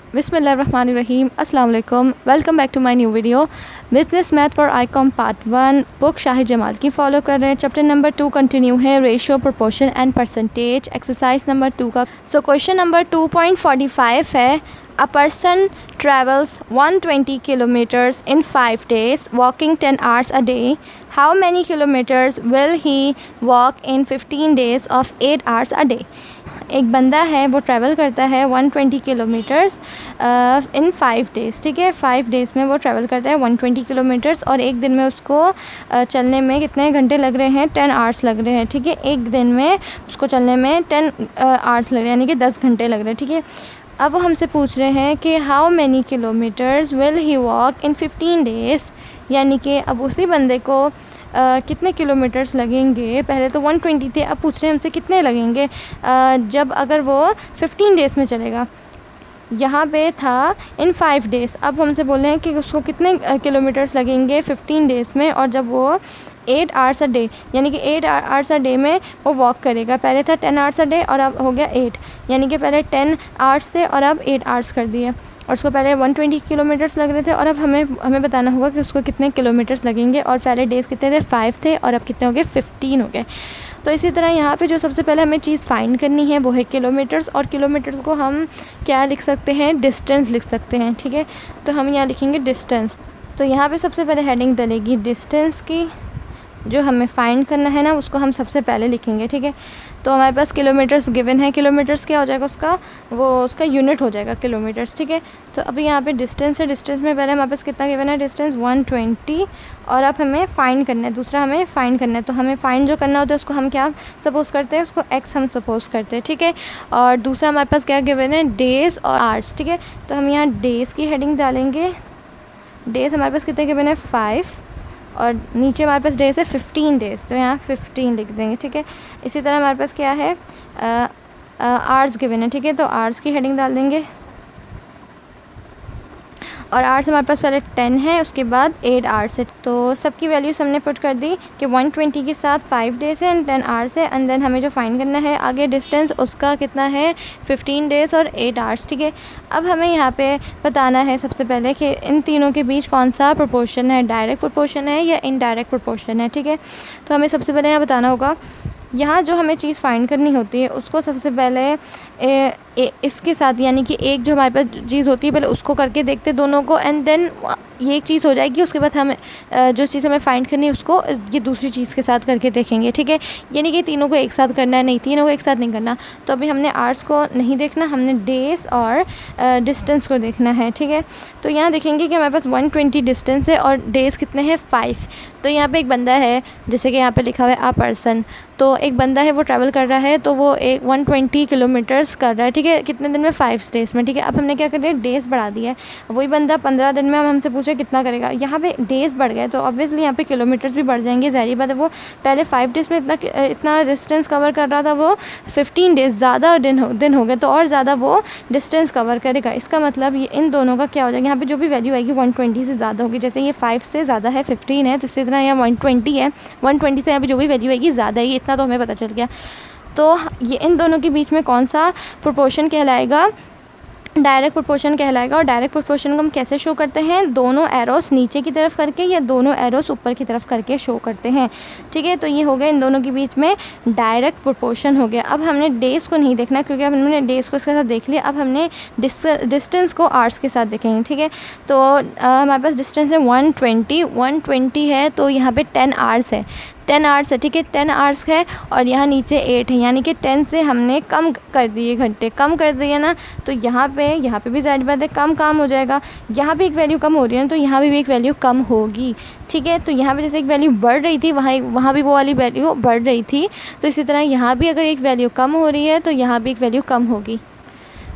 बिस्मिल्लाहिर्रहमानिर्रहीम, अस्सलाम वालेकुम। Welcome back to my new video. Business math for ICom part 1 book Shahid Jamal की फ़ॉलो कर रहे हैं। चैप्टर नंबर 2 कंटिन्यू है, ratio, proportion and percentage, exercise number 2 का। सो क्वेश्चन नंबर 2.45 है, a person travels 120 kilometers in 5 days, walking 10 hours a day. How many kilometers will he walk in 15 days of 8 hours a day? एक बंदा है, वो travel करता है 120 kilometres इन 5 days. ठीक है, 5 डेज़ में वो ट्रैवल करता है 120 किलोमीटर्स और एक दिन में उसको चलने में कितने घंटे लग रहे हैं? 10 आवर्स लग रहे हैं। ठीक है, एक दिन में उसको चलने में 10 आवर्स लग रहे हैं, यानी कि 10 घंटे लग रहे हैं। ठीक है, अब वो हमसे पूछ रहे हैं कि how many kilometres will he walk in 15 days, यानी कि अब उसी बंदे को कितने किलोमीटर्स लगेंगे। पहले तो 120 थे, अब पूछ रहे हैं हमसे कितने लगेंगे जब अगर वो 15 डेज़ में चलेगा। यहाँ पे था इन 5 डेज़, अब हमसे बोल रहे हैं कि उसको कितने किलोमीटर्स लगेंगे 15 डेज़ में, और जब वो 8 आवर्स अ डे, यानी कि 8 आवर्स अ डे में वो वॉक करेगा। पहले था 10 आवर्स अ डे और अब हो गया 8, यानी कि पहले 10 आवर्स थे और अब 8 आवर्स कर दिए। और उसको पहले 120 किलोमीटर्स लग रहे थे और अब हमें बताना होगा कि उसको कितने किलोमीटर्स लगेंगे। और पहले डेज़ कितने थे? 5 थे और अब कितने हो गए? 15 हो गए। तो इसी तरह यहाँ पे जो सबसे पहले हमें चीज़ फाइंड करनी है वो है किलोमीटर्स, और किलोमीटर्स को हम क्या लिख सकते हैं? डिस्टेंस लिख सकते हैं। ठीक है, तो हम यहाँ लिखेंगे डिस्टेंस। तो यहाँ पे सबसे पहले हेडिंग डलेगी डिस्टेंस की। जो हमें फ़ाइंड करना है ना, उसको हम सबसे पहले लिखेंगे। ठीक है, तो हमारे पास किलोमीटर्स गिवन है। किलोमीटर्स क्या हो जाएगा? उसका यूनिट हो जाएगा किलोमीटर्स। ठीक है, तो अभी यहाँ पे डिस्टेंस है। डिस्टेंस में पहले हमारे पास कितना गिवन है? डिस्टेंस 120, और अब हमें फ़ाइंड करना है, दूसरा हमें फ़ाइंड करना है। तो हमें फ़ाइंड जो करना होता है उसको हम क्या सपोज़ करते हैं? उसको एक्स हम सपोज़ करते हैं। ठीक है, और दूसरा हमारे पास क्या गिवन है? डेज़ और आवर्स। ठीक है, तो हम यहाँ डेज़ की हेडिंग डालेंगे। डेज़ हमारे पास कितने गिवन है? 5, और नीचे हमारे पास डेज़ है 15 डेज़, तो यहाँ 15 लिख देंगे। ठीक है, इसी तरह हमारे पास क्या है? आवर्स गिवन है। ठीक है, तो आवर्स की हेडिंग डाल देंगे, और आवर्स हमारे पास पहले 10 है, उसके बाद 8 आवर्स है। तो सबकी वैल्यूज़ हमने पुट कर दी कि 120 के साथ 5 डेज़ है एंड 10 आवर्स है। एंड देन हमें जो फाइंड करना है आगे डिस्टेंस, उसका कितना है? 15 डेज़ और 8 आवर्स। ठीक है, अब हमें यहाँ पे बताना है सबसे पहले कि इन तीनों के बीच कौन सा प्रोपोर्शन है, डायरेक्ट प्रोपोर्शन है या इनडायरेक्ट प्रोपोर्शन है। ठीक है, तो हमें सबसे पहले यहाँ बताना होगा, यहाँ जो हमें चीज़ फाइंड करनी होती है उसको सबसे पहले इसके साथ, यानी कि एक जो हमारे पास चीज़ होती है पहले उसको करके देखते दोनों को, एंड देन ये एक चीज़ हो जाएगी। उसके बाद हमें जो चीज़ हमें फाइंड करनी है उसको ये दूसरी चीज़ के साथ करके देखेंगे। ठीक है, यानी कि तीनों को एक साथ करना है, नहीं तीनों को एक साथ नहीं करना। तो अभी हमने आवर्स को नहीं देखना, हमने डेज़ और डिस्टेंस को देखना है। ठीक है, तो यहाँ देखेंगे कि हमारे पास 120 डिस्टेंस है और डेज़ कितने हैं? 5। तो यहाँ पे एक बंदा है, जैसे कि यहाँ पे लिखा हुआ है अ पर्सन, तो एक बंदा है वो ट्रैवल कर रहा है, तो वो 120 किलोमीटर्स कर रहा है। ठीक है, कितने दिन में? 5 डेज़ में। ठीक है, अब हमने क्या कर दिया? डेज़ बढ़ा दिया है। वही बंदा 15 दिन में हम हमसे पूछे कितना करेगा, यहाँ पे डेज़ बढ़ गए तो ऑब्वियसली यहाँ पे किलोमीटर्स भी बढ़ जाएंगे। ज़ाहिर बात है, वो पहले 5 डेज़ में इतना डिस्टेंस कवर कर रहा था, वो 15 डेज़ ज़्यादा दिन हो गए तो और ज़्यादा वो डिस्टेंस कवर करेगा। इसका मतलब ये इन दोनों का क्या हो जाएगा? यहाँ पे जो भी वैल्यू आएगी 120 से ज़्यादा होगी। जैसे ये 5 से ज़्यादा है, 15 है, तो इसी तरह यहाँ 120 है, 120 से यहाँ पे जो भी वैल्यू आएगी ज़्यादा है, इतना तो हमें पता चल गया। तो ये इन दोनों के बीच में कौन सा प्रोपोर्शन कहलाएगा? डायरेक्ट प्रोपोर्शन कहलाएगा। और डायरेक्ट प्रोपोर्शन को हम कैसे शो करते हैं? दोनों एरोस नीचे की तरफ करके या दोनों एरोस ऊपर की तरफ करके शो करते हैं। ठीक है, तो ये हो गया इन दोनों के बीच में डायरेक्ट प्रोपोर्शन हो गया। अब हमने डेज़ को नहीं देखना क्योंकि अब हमने डेज़ को इसके साथ देख लिया। अब हमने डिस्टेंस को आवर्स के साथ देखेंगे। ठीक है, तो हमारे पास डिस्टेंस है 120 है, तो यहाँ पे 10 आवर्स है, 10 आवर्स है। ठीक है, 10 आवर्स है और यहाँ नीचे 8 है, यानी कि 10 से हमने कम कर दिए, घंटे कम कर दिए ना, तो यहाँ पे भी ज़ाहिर बात है कम हो जाएगा। यहाँ भी एक वैल्यू कम हो रही है ना, तो यहाँ भी एक वैल्यू कम होगी। ठीक है, तो यहाँ पे जैसे एक वैल्यू बढ़ रही थी, वहाँ भी वो वाली वैल्यू बढ़ रही थी, तो इसी तरह यहाँ भी अगर एक वैल्यू कम हो रही है तो यहाँ भी एक वैल्यू कम होगी।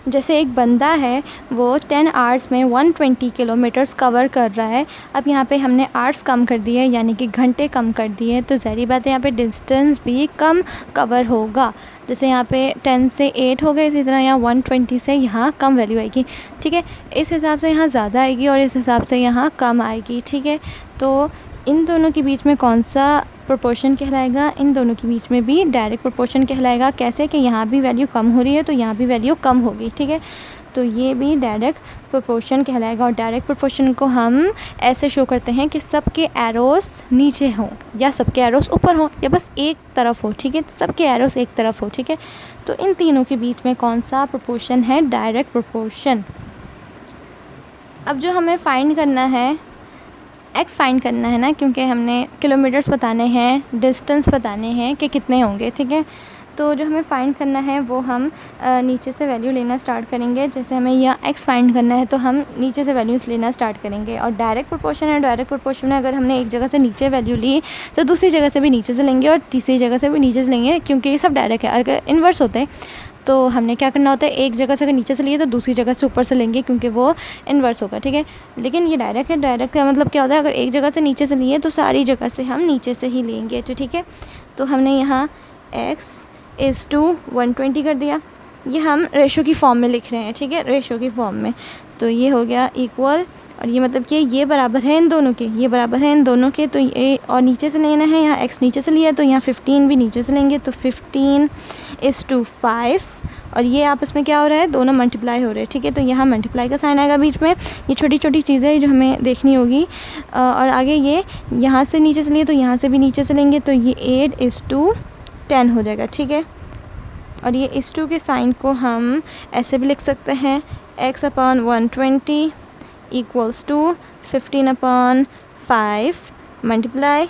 जैसे एक बंदा है वो 10 आवर्स में 120 किलोमीटर्स कवर कर रहा है। अब यहाँ पे हमने आवर्स कम कर दिए, यानी कि घंटे कम कर दिए, तो ज़ाहिर बात है यहाँ पे डिस्टेंस भी कम कवर होगा। जैसे यहाँ पे 10 से 8 हो गए, इसी तरह यहाँ 120 से यहाँ कम वैल्यू आएगी। ठीक है, इस हिसाब से यहाँ ज़्यादा आएगी और इस हिसाब से यहाँ कम आएगी। ठीक है, तो इन दोनों के बीच में कौन सा प्रोपोर्शन कहलाएगा? इन दोनों के बीच में भी डायरेक्ट प्रोपोर्शन कहलाएगा। कैसे कि यहाँ भी वैल्यू कम हो रही है तो यहाँ भी वैल्यू कम होगी। ठीक है, तो ये भी डायरेक्ट प्रोपोर्शन कहलाएगा। और डायरेक्ट प्रोपोर्शन को हम ऐसे शो करते हैं कि सबके एरोस नीचे हों या सबके एरोस ऊपर हों या बस एक तरफ हो, ठीक है, सबके एरोस एक तरफ हो, ठीक है। तो इन तीनों के बीच में कौन सा प्रोपोर्शन है? Direct proportion. अब जो हमें फाइंड करना है, एक्स फाइंड करना है ना, क्योंकि हमने किलोमीटर्स बताने हैं, डिस्टेंस बताने हैं कि कितने होंगे, ठीक है। तो जो हमें फ़ाइंड करना है वो हम नीचे से वैल्यू लेना स्टार्ट करेंगे। जैसे हमें यहाँ एक्स फाइंड करना है तो हम नीचे से वैल्यूज़ लेना स्टार्ट करेंगे। और डायरेक्ट प्रोपोर्शन है, डायरेक्ट प्रोपोर्शन में अगर हमने एक जगह से नीचे वैल्यू ली तो दूसरी जगह से भी नीचे से लेंगे और तीसरी जगह से भी नीचे से लेंगे, क्योंकि ये सब डायरेक्ट है। अगर इन्वर्स होते हैं तो हमने क्या करना होता है, एक जगह से अगर नीचे से लिए तो दूसरी जगह से ऊपर से लेंगे, क्योंकि वो इन्वर्स होगा, ठीक है। लेकिन ये डायरेक्ट है, डायरेक्ट का मतलब क्या होता है, अगर एक जगह से नीचे से लिए तो सारी जगह से हम नीचे से ही लेंगे, तो ठीक है। तो हमने यहाँ x इज़ टू 120 कर दिया। ये हम रेशो की फॉर्म में लिख रहे हैं, ठीक है, रेशो की फॉर्म में। तो ये हो गया इक्वल, और ये मतलब कि ये बराबर है इन दोनों के, ये बराबर है इन दोनों के। तो ये और नीचे से लेना है, यहाँ x नीचे से लिया तो यहाँ 15 भी नीचे से लेंगे, तो 15 इज़ टू 5। और ये आपस में क्या हो रहा है, दोनों मल्टीप्लाई हो रहे हैं, ठीक है। तो यहाँ मल्टीप्लाई का साइन आएगा बीच में। ये छोटी छोटी चीज़ें हैं जो हमें देखनी होगी। और आगे ये यहाँ से नीचे से लिए तो यहाँ से भी नीचे से लेंगे, तो ये 8 इज़ टू 10 हो जाएगा, ठीक है। और ये इस टू के साइन को हम ऐसे भी लिख सकते हैं, x upon 120 equals to 15 upon 5 multiply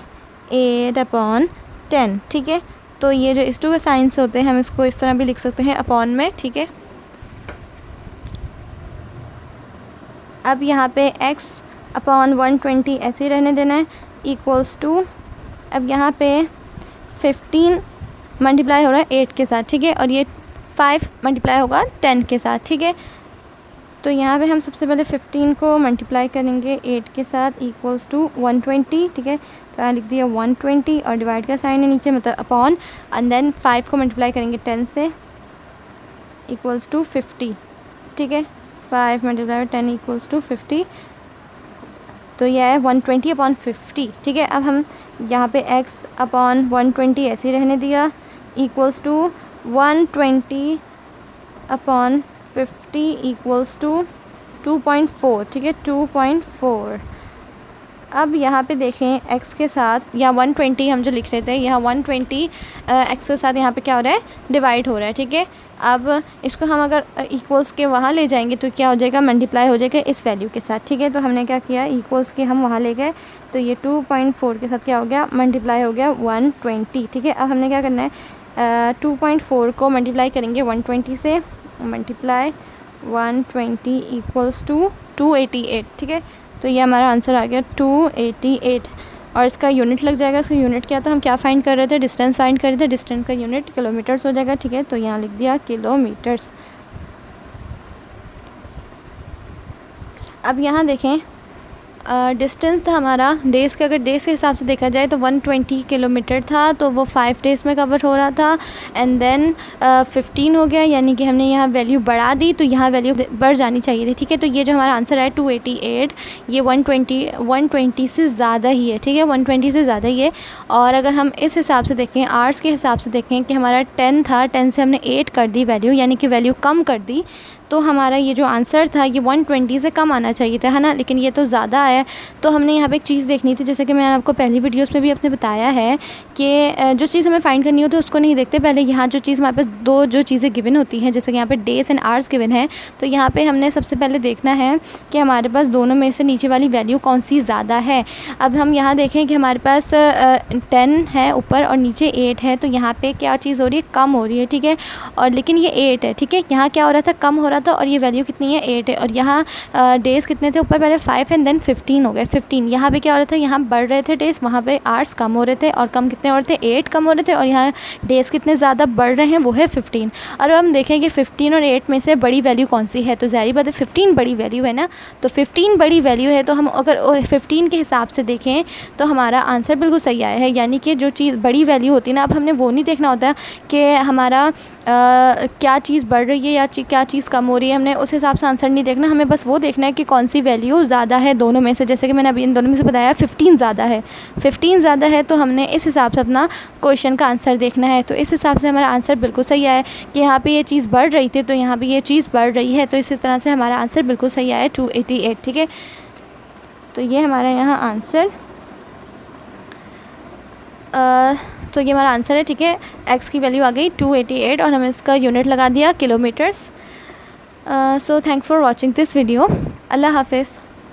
8 upon 10, ठीक है। तो ये जो इस टू के साइंस होते हैं हम इसको इस तरह भी लिख सकते हैं अपॉन में, ठीक है। अब यहाँ पे x अपॉन 120 ऐसे ही रहने देना है, इक्वल्स टू, अब यहाँ पे 15 मल्टीप्लाई हो रहा है 8 के साथ, ठीक है, और ये 5 मल्टीप्लाई होगा 10 के साथ, ठीक है। तो यहाँ पे हम सबसे पहले 15 को मल्टीप्लाई करेंगे 8 के साथ, इक्वल्स टू 120, ठीक है। तो यहाँ लिख दिया 120 और डिवाइड का साइन है नीचे, मतलब अपॉन, एंड देन 5 को मल्टीप्लाई करेंगे 10 से, इक्वल्स टू 50, ठीक है। 5 मल्टीप्लाई 10 इक्वल्स टू 50, तो यह है 120 अपॉन 50, ठीक है। अब हम यहाँ पे x अपॉन 120 ऐसे ही रहने दिया, equals to 120 upon 50 equals to 2.4, ठीक है, 2.4। अब यहाँ पे देखें x के साथ, या 120 हम जो लिख रहे थे, यहाँ 120 x के साथ यहाँ पे क्या हो रहा है, डिवाइड हो रहा है, ठीक है। अब इसको हम अगर इक्वल्स के वहाँ ले जाएंगे तो क्या हो जाएगा, मल्टीप्लाई हो जाएगा इस वैल्यू के साथ, ठीक है। तो हमने क्या किया, इक्वल्स के हम वहाँ ले गए, तो ये 2.4 के साथ क्या हो गया, मल्टीप्लाई हो गया 120, ठीक है। अब हमने क्या करना है, 2.4 को मल्टीप्लाई करेंगे 120 से, मल्टीप्लाई 120 इक्वल्स टू 288, ठीक है। तो ये हमारा आंसर आ गया 288, और इसका यूनिट लग जाएगा। इसका यूनिट क्या था, हम क्या फाइंड कर रहे थे, डिस्टेंस फाइंड कर रहे थे, डिस्टेंस का यूनिट किलोमीटर्स हो जाएगा, ठीक है। तो यहाँ लिख दिया किलोमीटर्स। अब यहाँ देखें, डिस्टेंस था हमारा डेज़ का, अगर डेज़ के हिसाब से देखा जाए तो 120 किलोमीटर था, तो वो 5 डेज़ में कवर हो रहा था। एंड देन 15 हो गया, यानी कि हमने यहाँ वैल्यू बढ़ा दी तो यहाँ वैल्यू बढ़ जानी चाहिए थी, ठीक है। तो ये जो हमारा आंसर है 288, ये 120 से ज़्यादा ही है, ठीक है, 120 से ज़्यादा ही है। और अगर हम इस हिसाब से देखें, आवर्स के हिसाब से देखें कि हमारा 10 था, 10 से हमने 8 कर दी वैल्यू, यानी कि वैल्यू कम कर दी, तो हमारा ये जो आंसर था ये 120 से कम आना चाहिए था, है ना, लेकिन ये तो ज़्यादा आया। तो हमने यहाँ पे एक चीज़ देखनी थी, जैसे कि मैंने आपको पहली वीडियोस में भी अपने बताया है कि जो चीज़ हमें फाइंड करनी होती है उसको नहीं देखते, पहले यहाँ जो चीज़ हमारे पास दो जो चीज़ें गिवन होती हैं, जैसे कि यहाँ पे डेज़ एंड आवर्स गिवन है, तो यहाँ पे हमने सबसे पहले देखना है कि हमारे पास दोनों में से नीचे वाली वैल्यू कौन सी ज़्यादा है। अब हम यहाँ देखें कि हमारे पास 10 है ऊपर और नीचे 8 है, तो यहाँ पर क्या चीज़ हो रही है, कम हो रही है, ठीक है। और लेकिन ये 8 है, ठीक है, यहाँ क्या हो रहा था, कम हो रहा था, और ये वैल्यू कितनी है, 8 है। और यहाँ डेज़ कितने थे, ऊपर पहले 5 एंड देन 15 हो गए, 15। यहाँ पे क्या हो रहा था, यहाँ बढ़ रहे थे डेज़, वहाँ पे आवर्स कम हो रहे थे, और कम कितने हो रहे थे, 8 कम हो रहे थे, और यहाँ डेज़ कितने ज़्यादा बढ़ रहे हैं, वो है 15। और अब हम देखें कि 15 और 8 में से बड़ी वैल्यू कौन सी है, तो ज़ाहिर बात है 15 बड़ी वैल्यू है ना। तो 15 बड़ी वैल्यू है, तो हम अगर 15 के हिसाब से देखें तो हमारा आंसर बिल्कुल सही आया है, यानी कि जो चीज़ बड़ी वैल्यू होती है ना, अब हमने वो नहीं देखना होता कि हमारा क्या चीज़ बढ़ रही है या क्या चीज़ कम कम हो रही है, हमने उस हिसाब से आंसर नहीं देखना, हमें बस वो देखना है कि कौन सी वैल्यू ज़्यादा है दोनों में से। जैसे कि मैंने अभी इन दोनों में से बताया 15 ज़्यादा है, 15 ज़्यादा है तो हमने इस हिसाब से अपना क्वेश्चन का आंसर देखना है। तो इस हिसाब से हमारा आंसर बिल्कुल सही आया कि यहाँ पे ये चीज़ बढ़ रही थी तो यहाँ पे ये चीज़ बढ़ रही है, तो इसी तरह से हमारा आंसर बिल्कुल सही आया 288। ठीक है, तो ये हमारा यहाँ आंसर तो ये हमारा आंसर है। ठीक है, एक्स की वैल्यू आ गई 288 और हमें इसका यूनिट लगा दिया kilometres. So thanks for watching this video. अल्लाह हाफिज़।